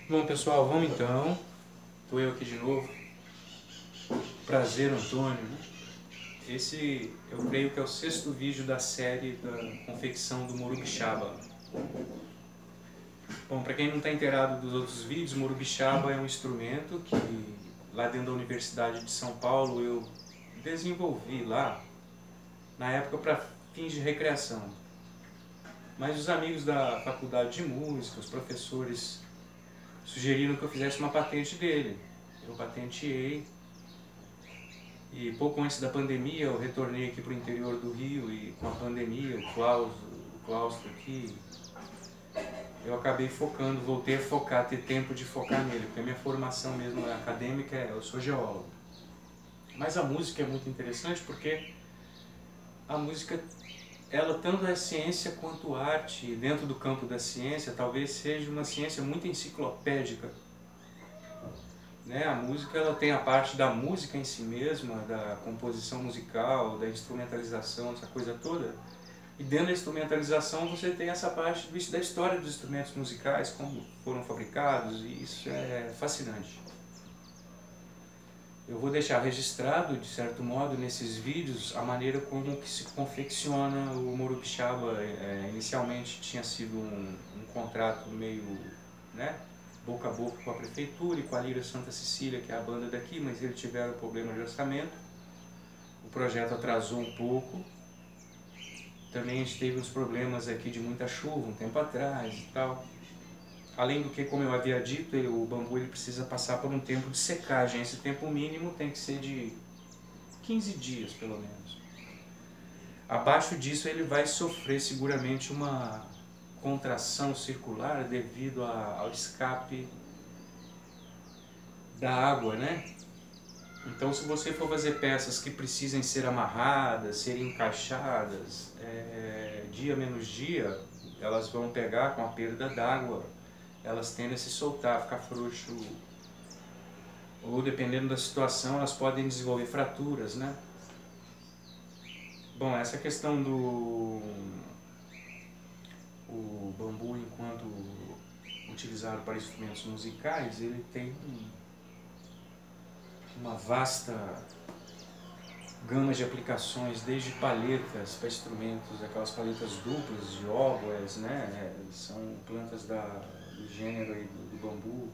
Bom, pessoal, vamos então. Estou eu aqui de novo. Prazer, Antônio. Esse eu creio que é o 6º vídeo da série da confecção do Morubixaba. Bom, para quem não está inteirado dos outros vídeos, Morubixaba é um instrumento que lá dentro da Universidade de São Paulo eu desenvolvi lá, na época para fins de recreação. Mas os amigos da faculdade de música, os professores, sugeriram que eu fizesse uma patente dele. Eu patenteei e pouco antes da pandemia eu retornei aqui para o interior do Rio e com a pandemia, o claustro aqui, eu acabei focando, voltei a focar, ter tempo de focar nele, porque a minha formação mesmo acadêmica eu sou geólogo. Mas a música é muito interessante porque a música, ela tanto é ciência quanto arte, e dentro do campo da ciência talvez seja uma ciência muito enciclopédica. Né? A música ela tem a parte da música em si mesma, da composição musical, da instrumentalização, essa coisa toda. E dentro da instrumentalização você tem essa parte da história dos instrumentos musicais, como foram fabricados, e isso é fascinante. Eu vou deixar registrado, de certo modo, nesses vídeos, a maneira como que se confecciona o Morubixaba. Inicialmente tinha sido um contrato meio, né, boca a boca com a prefeitura e com a Lira Santa Cecília, que é a banda daqui, mas eles tiveram problema de orçamento. O projeto atrasou um pouco. Também a gente teve uns problemas aqui de muita chuva um tempo atrás e tal. Além do que, como eu havia dito, o bambu ele precisa passar por um tempo de secagem. Esse tempo mínimo tem que ser de 15 dias, pelo menos. Abaixo disso ele vai sofrer seguramente uma contração circular devido ao escape da água, né? Então, se você for fazer peças que precisem ser amarradas, serem encaixadas, dia menos dia, elas vão pegar com a perda d'água, elas tendem a se soltar, ficar frouxo, ou dependendo da situação, elas podem desenvolver fraturas, né? Bom, essa questão do o bambu enquanto utilizado para instrumentos musicais, ele tem uma vasta gama de aplicações, desde palhetas para instrumentos, aquelas palhetas duplas de óboes, né? São plantas do gênero do bambu.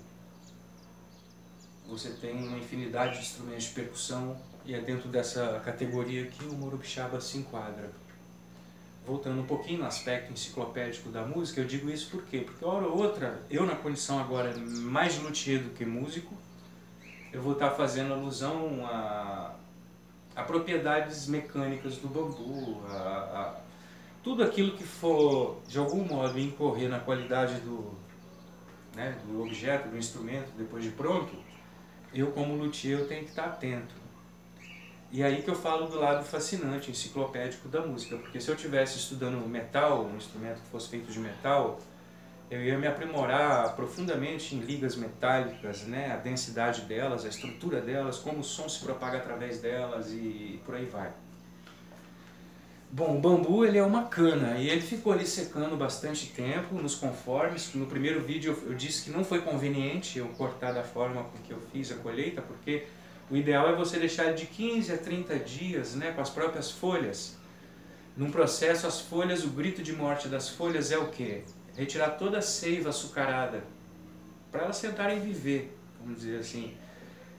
Você tem uma infinidade de instrumentos de percussão e é dentro dessa categoria que o Morubixaba se enquadra. Voltando um pouquinho no aspecto enciclopédico da música, eu digo isso por quê? Porque hora ou outra, eu na condição agora mais de luthier do que músico, eu vou estar fazendo alusão a propriedades mecânicas do bambu, tudo aquilo que for de algum modo incorrer na qualidade do objeto, do instrumento, depois de pronto, eu como luthier eu tenho que estar atento. E aí que eu falo do lado fascinante, enciclopédico da música, porque se eu estivesse estudando metal, um instrumento que fosse feito de metal, eu ia me aprimorar profundamente em ligas metálicas, né? A densidade delas, a estrutura delas, como o som se propaga através delas e por aí vai. Bom, o bambu ele é uma cana e ele ficou ali secando bastante tempo nos conformes. No primeiro vídeo eu disse que não foi conveniente eu cortar da forma com que eu fiz a colheita, porque o ideal é você deixar de 15 a 30 dias, né, com as próprias folhas. Num processo, as folhas, o grito de morte das folhas é o quê? Retirar toda a seiva açucarada, para elas tentarem viver, vamos dizer assim.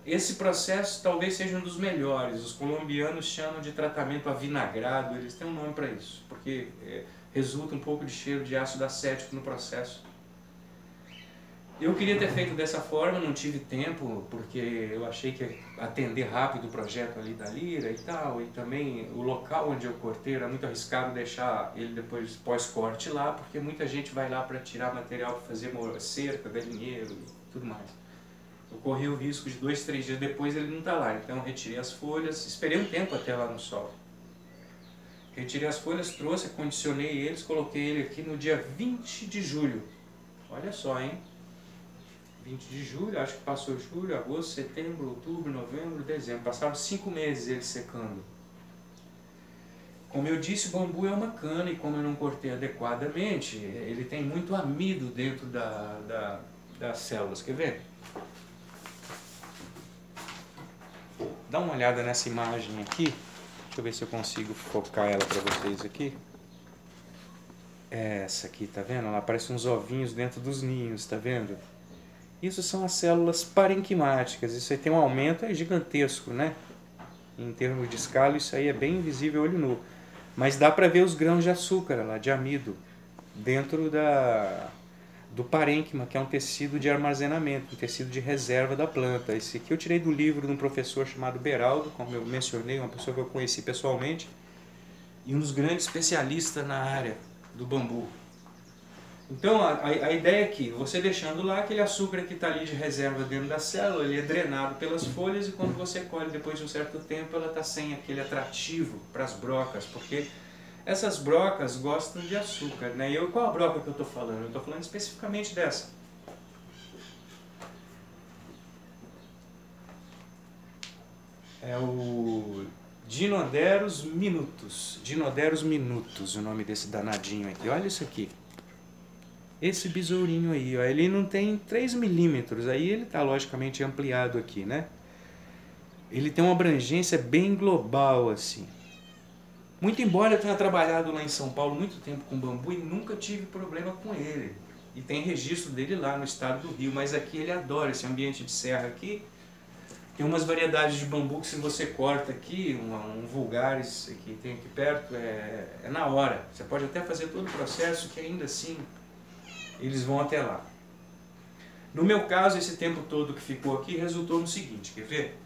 Esse processo talvez seja um dos melhores, os colombianos chamam de tratamento avinagrado, eles têm um nome para isso, porque resulta um pouco de cheiro de ácido acético no processo. Eu queria ter feito dessa forma, não tive tempo, porque eu achei que ia atender rápido o projeto ali da Lira e tal, e também o local onde eu cortei era muito arriscado deixar ele depois pós-corte lá, porque muita gente vai lá para tirar material para fazer cerca, galinheiro e tudo mais. Eu corri o risco de 2, 3 dias depois ele não está lá, então eu retirei as folhas, esperei um tempo até lá no sol. Retirei as folhas, trouxe, acondicionei eles, coloquei ele aqui no dia 20 de julho. Olha só, hein? 20 de julho, acho que passou julho, agosto, setembro, outubro, novembro, dezembro. Passaram 5 meses ele secando. Como eu disse, o bambu é uma cana e como eu não cortei adequadamente, ele tem muito amido dentro das células. Quer ver? Dá uma olhada nessa imagem aqui. Deixa eu ver se eu consigo focar ela para vocês aqui. Essa aqui, tá vendo? Ela parece uns ovinhos dentro dos ninhos, tá vendo? Isso são as células parenquimáticas. Isso aí tem um aumento gigantesco, né? Em termos de escala, isso aí é bem visível olho nu. Mas dá para ver os grãos de açúcar lá, de amido, dentro do parênquima, que é um tecido de armazenamento, um tecido de reserva da planta. Esse aqui eu tirei do livro de um professor chamado Beraldo, como eu mencionei, uma pessoa que eu conheci pessoalmente, e um dos grandes especialistas na área do bambu. Então a ideia é que você deixando lá aquele açúcar que está ali de reserva dentro da célula, ele é drenado pelas folhas e quando você colhe depois de um certo tempo ela está sem aquele atrativo para as brocas, porque essas brocas gostam de açúcar, né? E qual a broca que eu estou falando? Eu estou falando especificamente dessa. É o Dinoderus minutus. Dinoderus minutus, o nome desse danadinho aqui. Olha isso aqui. Esse besourinho aí, ó, ele não tem 3 milímetros, aí ele está logicamente ampliado aqui, né? Ele tem uma abrangência bem global, assim. Muito embora eu tenha trabalhado lá em São Paulo muito tempo com bambu e nunca tive problema com ele. E tem registro dele lá no estado do Rio, mas aqui ele adora esse ambiente de serra aqui. Tem umas variedades de bambu que se você corta aqui, um vulgaris que tem aqui perto, é na hora. Você pode até fazer todo o processo que ainda assim eles vão até lá. No meu caso, esse tempo todo que ficou aqui resultou no seguinte, quer ver?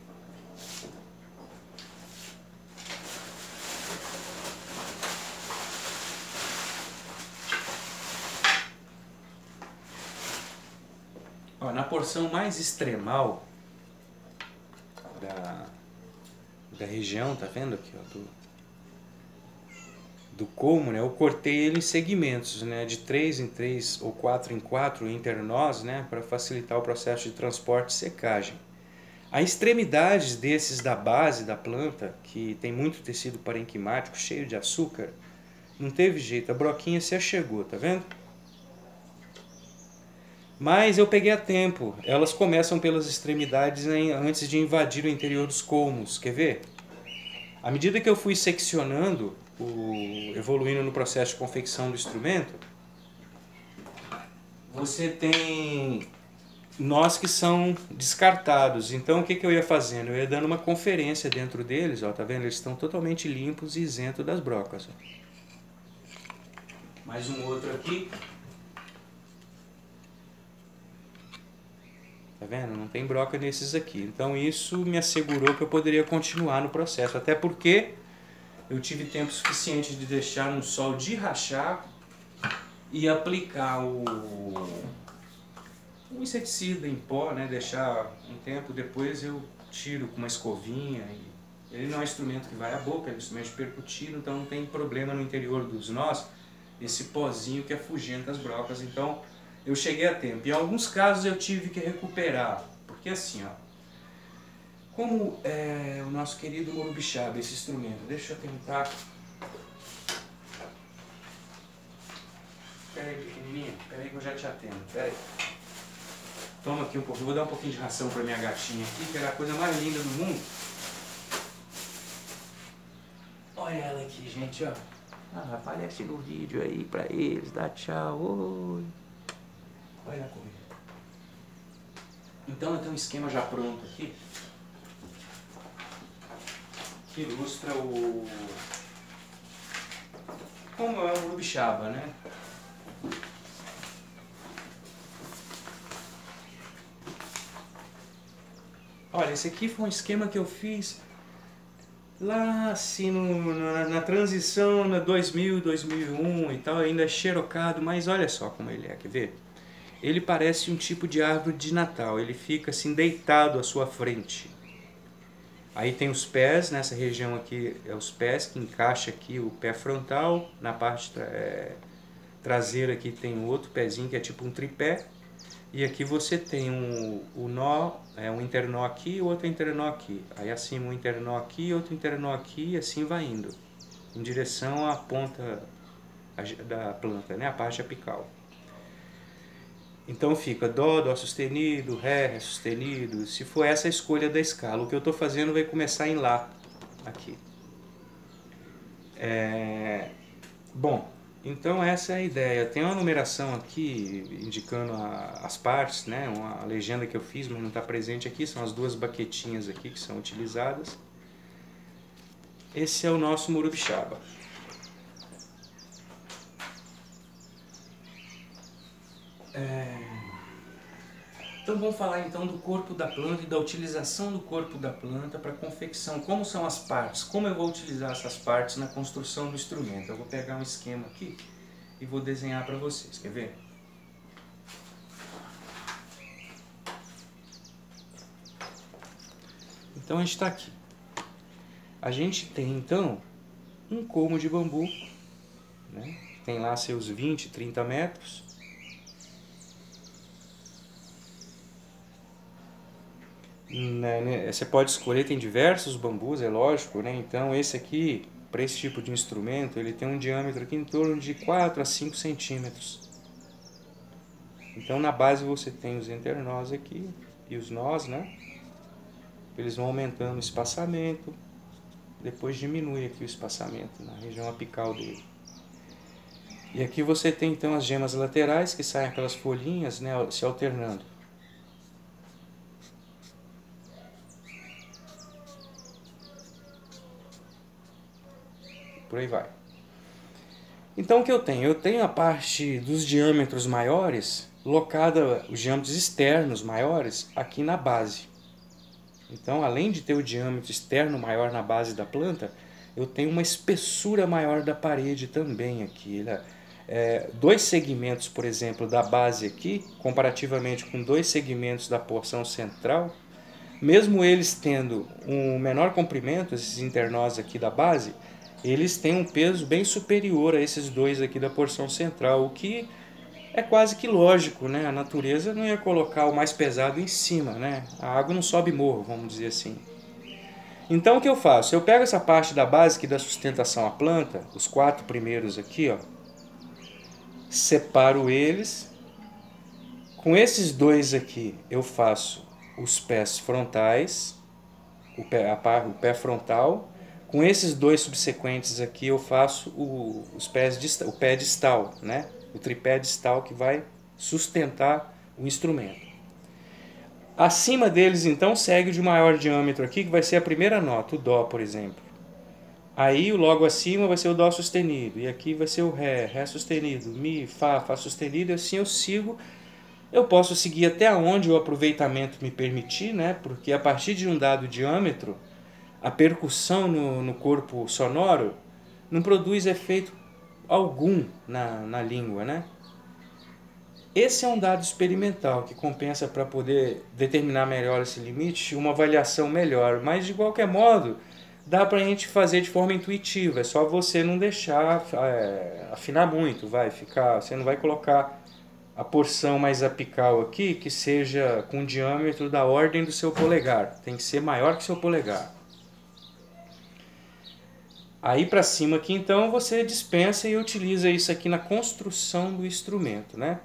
Ó, na porção mais extremal da região, tá vendo aqui, ó, do colmo, né, eu cortei ele em segmentos, né, de 3 em 3 ou 4 em 4 internós, né, para facilitar o processo de transporte e secagem. A extremidades desses da base da planta, que tem muito tecido parenquimático, cheio de açúcar, não teve jeito, a broquinha se achegou, tá vendo? Mas eu peguei a tempo, elas começam pelas extremidades, né, antes de invadir o interior dos colmos, quer ver? À medida que eu fui seccionando, evoluindo no processo de confecção do instrumento, você tem nós que são descartados. Então o que eu ia fazendo? Eu ia dando uma conferência dentro deles, ó, tá vendo? Eles estão totalmente limpos e isentos das brocas. Ó. Mais um outro aqui. Tá vendo? Não tem broca nesses aqui. Então isso me assegurou que eu poderia continuar no processo. Até porque eu tive tempo suficiente de deixar no sol de rachar e aplicar o inseticida em pó, né? Deixar um tempo, depois eu tiro com uma escovinha. Ele não é um instrumento que vai à boca, é um instrumento de percutir, então não tem problema no interior dos nós, esse pozinho que afugenta as brocas. Então eu cheguei a tempo. Em alguns casos eu tive que recuperar, porque assim, ó, como é o nosso querido morubixaba, esse instrumento, deixa eu tentar. Pera aí, pequenininha, pera aí que eu já te atendo, pera aí. Toma aqui um pouquinho, vou dar um pouquinho de ração para minha gatinha aqui, que era a coisa mais linda do mundo. Olha ela aqui, gente, ó. Ah, aparece no vídeo aí pra eles, dá tchau, oi. Olha a comida. Então eu tenho um esquema já pronto aqui, que ilustra como é o morubixaba, né? Olha, esse aqui foi um esquema que eu fiz lá assim na transição na 2000, 2001 e tal, ainda é xerocado, mas olha só como ele é, quer ver? Ele parece um tipo de árvore de Natal, ele fica assim deitado à sua frente. Aí tem os pés, nessa região aqui é os pés, que encaixa aqui o pé frontal, na parte traseira aqui tem outro pezinho que é tipo um tripé, e aqui você tem um nó, um internó aqui e outro internó aqui. Aí acima um internó aqui, outro internó aqui, e assim vai indo, em direção à ponta da planta, né? A parte apical. Então fica Dó, Dó sustenido, Ré, Ré sustenido. Se for essa a escolha da escala, o que eu estou fazendo vai começar em Lá, aqui. Bom, então essa é a ideia. Tem uma numeração aqui indicando as partes, né? Uma legenda que eu fiz, mas não está presente aqui. São as duas baquetinhas aqui que são utilizadas. Esse é o nosso Morubixaba. Então vamos falar então do corpo da planta e da utilização do corpo da planta para confecção. Como são as partes? Como eu vou utilizar essas partes na construção do instrumento? Eu vou pegar um esquema aqui e vou desenhar para vocês. Quer ver? Então a gente está aqui. A gente tem então um colmo de bambu, né? Tem lá seus 20, 30 metros. Você pode escolher, tem diversos bambus, é lógico, né? Então esse aqui, para esse tipo de instrumento, ele tem um diâmetro aqui em torno de 4 a 5 centímetros. Então na base você tem os internós aqui e os nós, né? Eles vão aumentando o espaçamento, depois diminui aqui o espaçamento na região apical dele. E aqui você tem então as gemas laterais, que saem aquelas folhinhas, né, se alternando. Por aí vai. Então o que eu tenho? Eu tenho a parte dos diâmetros maiores, locada, os diâmetros externos maiores, aqui na base. Então, além de ter o diâmetro externo maior na base da planta, eu tenho uma espessura maior da parede também aqui. Dois segmentos, por exemplo, da base aqui, comparativamente com dois segmentos da porção central, mesmo eles tendo um menor comprimento, esses internós aqui da base, eles têm um peso bem superior a esses dois aqui da porção central, o que é quase que lógico, né? A natureza não ia colocar o mais pesado em cima, né? A água não sobe morro, vamos dizer assim. Então o que eu faço? Eu pego essa parte da base que dá sustentação à planta, os 4 primeiros aqui, ó, separo eles. Com esses dois aqui eu faço os pés frontais, o pé frontal. Com esses dois subsequentes aqui eu faço o pé distal, né? O tripé distal que vai sustentar o instrumento. Acima deles, então, segue o de maior diâmetro aqui, que vai ser a primeira nota, o Dó, por exemplo. Aí, logo acima, vai ser o Dó sustenido. E aqui vai ser o Ré, Ré sustenido, Mi, Fá, Fá sustenido. E assim eu sigo. Eu posso seguir até onde o aproveitamento me permitir, né? Porque a partir de um dado diâmetro, a percussão no corpo sonoro não produz efeito algum na língua, né? Esse é um dado experimental que compensa para poder determinar melhor esse limite, uma avaliação melhor, mas de qualquer modo dá para a gente fazer de forma intuitiva, é só você não deixar afinar muito, você não vai colocar a porção mais apical aqui que seja com diâmetro da ordem do seu polegar, tem que ser maior que seu polegar. Aí para cima aqui então você dispensa e utiliza isso aqui na construção do instrumento, né?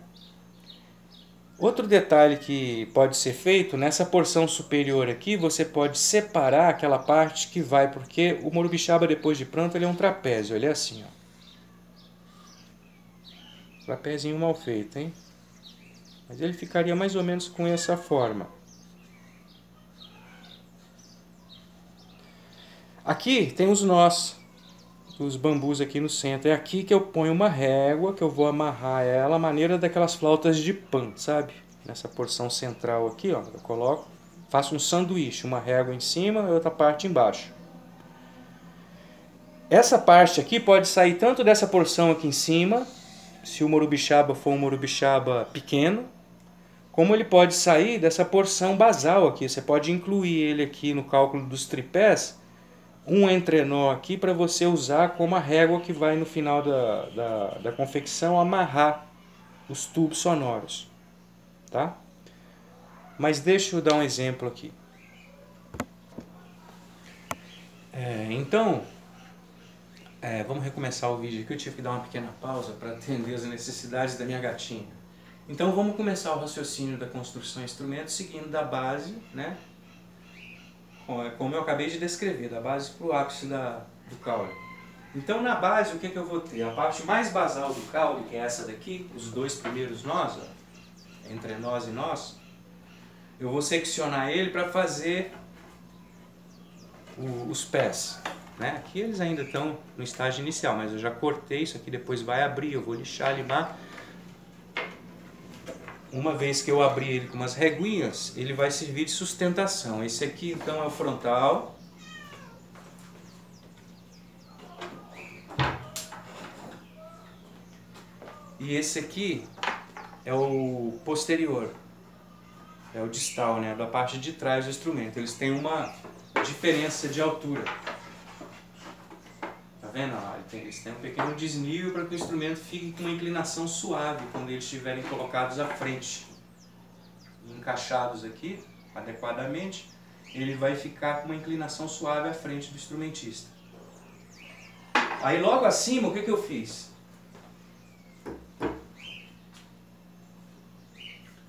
Outro detalhe que pode ser feito, nessa porção superior aqui, você pode separar aquela parte que vai, porque o Morubixaba depois de pronto ele é um trapézio, ele é assim, ó. Trapézinho mal feito, hein? Mas ele ficaria mais ou menos com essa forma. Aqui tem os nós, os bambus aqui no centro. É aqui que eu ponho uma régua, que eu vou amarrar ela, a maneira daquelas flautas de pan, sabe? Nessa porção central aqui, ó, eu coloco, faço um sanduíche, uma régua em cima e outra parte embaixo. Essa parte aqui pode sair tanto dessa porção aqui em cima, se o Morubixaba for um Morubixaba pequeno, como ele pode sair dessa porção basal aqui. Você pode incluir ele aqui no cálculo dos tripés, um entrenó aqui para você usar como a régua que vai no final da confecção amarrar os tubos sonoros, tá? Mas deixa eu dar um exemplo aqui. Vamos recomeçar o vídeo aqui. Eu tive que dar uma pequena pausa para atender as necessidades da minha gatinha. Então vamos começar o raciocínio da construção de instrumento seguindo da base, né? Como eu acabei de descrever, da base para o ápice do caule. Então na base o que eu vou ter? A parte mais basal do caule, que é essa daqui, os dois primeiros nós, ó, entre nós e nós, eu vou seccionar ele para fazer os pés. Né? Aqui eles ainda estão no estágio inicial, mas eu já cortei, isso aqui depois vai abrir, eu vou lixar, limar. Uma vez que eu abrir ele com umas reguinhas, ele vai servir de sustentação. Esse aqui então é o frontal. E esse aqui é o posterior, é o distal, né? Da parte de trás do instrumento. Eles têm uma diferença de altura. Tá vendo? Eles têm um pequeno desnível para que o instrumento fique com uma inclinação suave quando eles estiverem colocados à frente. Encaixados aqui, adequadamente, ele vai ficar com uma inclinação suave à frente do instrumentista. Aí logo acima, o que eu fiz?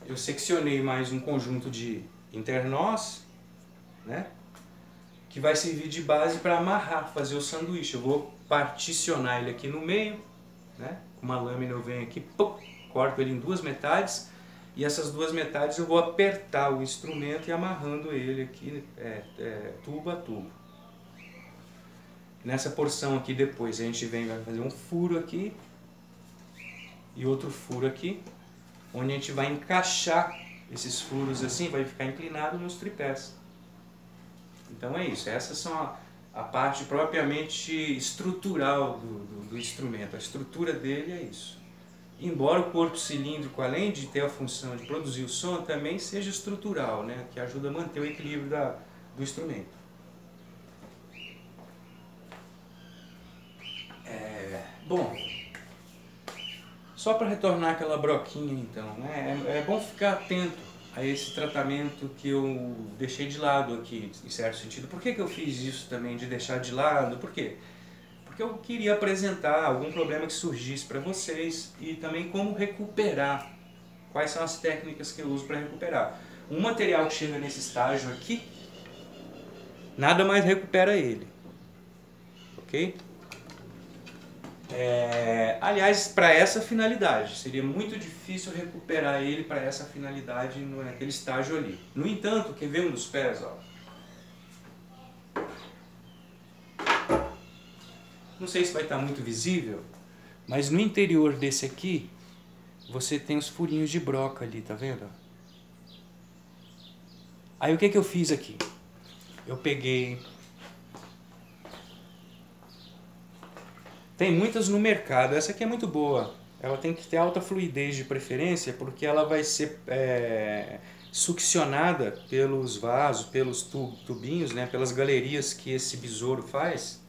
Eu seccionei mais um conjunto de internós, né? Que vai servir de base para amarrar, fazer o sanduíche. Eu vou particionar ele aqui no meio, né? Com uma lâmina eu venho aqui, pum, corto ele em duas metades, e essas duas metades eu vou apertar o instrumento e amarrando ele aqui, tubo a tubo. Nessa porção aqui depois a gente vai fazer um furo aqui e outro furo aqui, onde a gente vai encaixar esses furos assim, vai ficar inclinado nos tripés. Então é isso, essas são a parte propriamente estrutural do instrumento, a estrutura dele é isso. Embora o corpo cilíndrico, além de ter a função de produzir o som, também seja estrutural, né? Que ajuda a manter o equilíbrio do instrumento. Bom, só para retornar aquela broquinha então, né? É bom ficar atento a esse tratamento que eu deixei de lado aqui, em certo sentido. Por que eu fiz isso também, de deixar de lado? Por quê? Porque eu queria apresentar algum problema que surgisse para vocês e também como recuperar. Quais são as técnicas que eu uso para recuperar. Um material que chega nesse estágio aqui, nada mais recupera ele. Ok? Aliás, para essa finalidade, seria muito difícil recuperar ele para essa finalidade naquele estágio ali. No entanto, quer ver um dos pés? Ó? Não sei se vai estar muito visível, mas no interior desse aqui, você tem os furinhos de broca ali, tá vendo? Aí o que eu fiz aqui? Eu peguei... Tem muitas no mercado, essa aqui é muito boa. Ela tem que ter alta fluidez de preferência, porque ela vai ser succionada pelos vasos, pelos tubinhos, né, pelas galerias que esse besouro faz.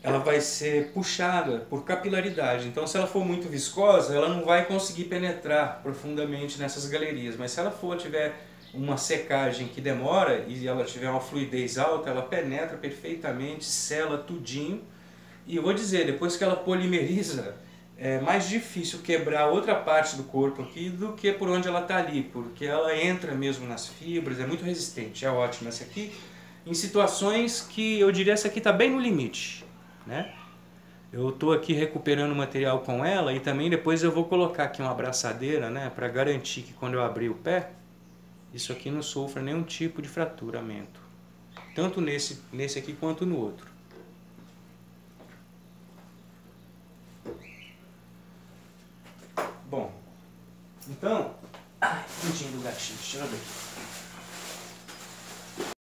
Ela vai ser puxada por capilaridade. Então, se ela for muito viscosa, ela não vai conseguir penetrar profundamente nessas galerias. Mas se ela tiver uma secagem que demora e ela tiver uma fluidez alta, ela penetra perfeitamente, sela tudinho. E eu vou dizer, depois que ela polimeriza, é mais difícil quebrar outra parte do corpo aqui do que por onde ela está ali, porque ela entra mesmo nas fibras, é muito resistente, é ótima essa aqui. Em situações que eu diria essa aqui está bem no limite, né? Eu estou aqui recuperando o material com ela e também depois eu vou colocar aqui uma abraçadeira, né, para garantir que quando eu abrir o pé, isso aqui não sofra nenhum tipo de fraturamento, tanto nesse aqui quanto no outro. Bom, então, ai, cantinho do gatinho, tira daqui.